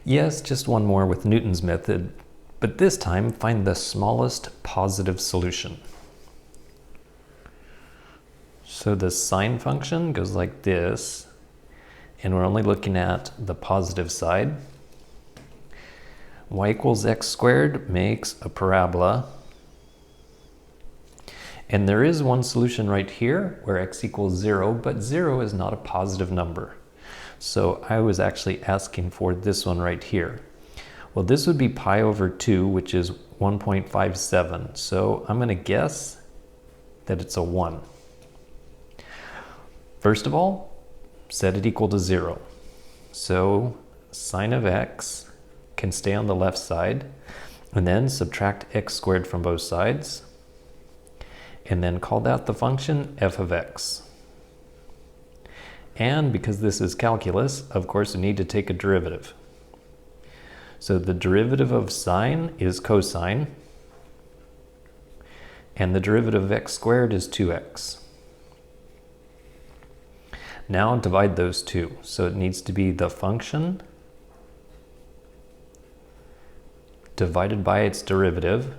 Yes, just one more with Newton's method, but this time find the smallest positive solution. So the sine function goes like this, and we're only looking at the positive side. Y equals x squared makes a parabola. And there is one solution right here where x equals 0, but 0 is not a positive number. So I was actually asking for this one right here. Well, this would be pi over 2, which is 1.57. So I'm going to guess that it's a 1. First of all, set it equal to 0. So sine of x can stay on the left side, and then subtract x squared from both sides, and then call that the function f of x. And because this is calculus, of course, we need to take a derivative. So the derivative of sine is cosine, and the derivative of x squared is 2x. Now divide those two. So it needs to be the function divided by its derivative.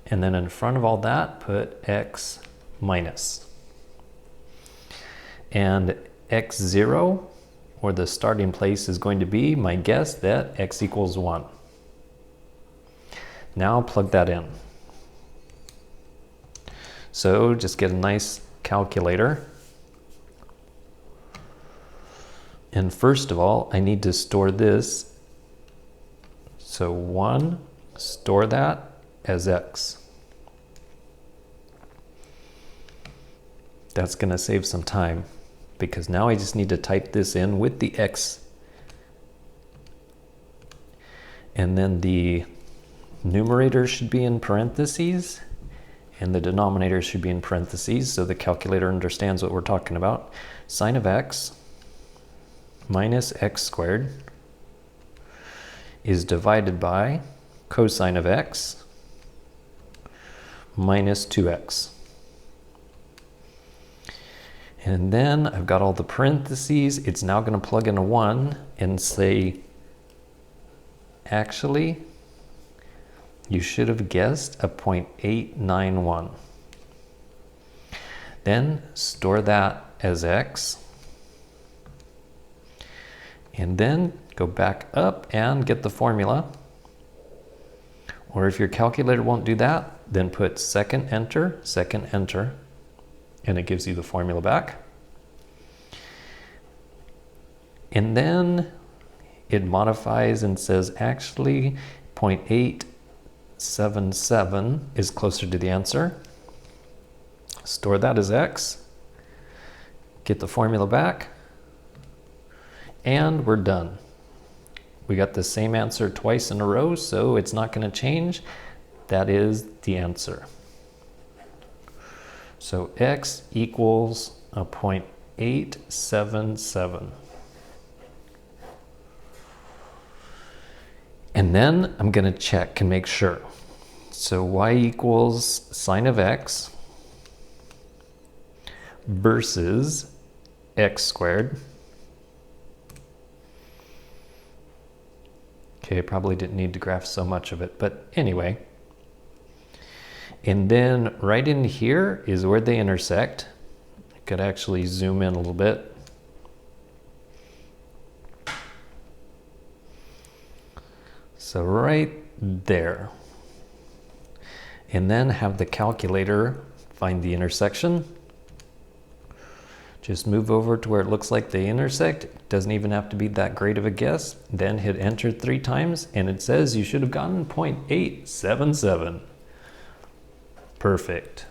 And then in front of all that, put x minus. And x0, or the starting place, is going to be my guess that x equals 1. Now plug that in. So just get a nice calculator. And first of all, I need to store this. So 1, store that as x. That's going to save some time, because now I just need to type this in with the x. And then the numerator should be in parentheses, and the denominator should be in parentheses, so the calculator understands what we're talking about. Sine of x minus x squared is divided by cosine of x minus 2x. And then I've got all the parentheses. It's now going to plug in a 1 and say, actually, you should have guessed a 0.891. Then store that as x. And then go back up and get the formula. Or if your calculator won't do that, then put second enter, and it gives you the formula back. And then it modifies and says, actually, 0.877 is closer to the answer. Store that as x. Get the formula back. And we're done. We got the same answer twice in a row, so it's not going to change. That is the answer. So x equals a 0.877. And then I'm going to check and make sure. So y equals sine of x versus x squared. Okay, I probably didn't need to graph so much of it, but anyway. And then right in here is where they intersect. I could actually zoom in a little bit. So right there. And then have the calculator find the intersection. Just move over to where it looks like they intersect. It doesn't even have to be that great of a guess. Then hit enter 3 times and it says you should have gotten 0.877. Perfect.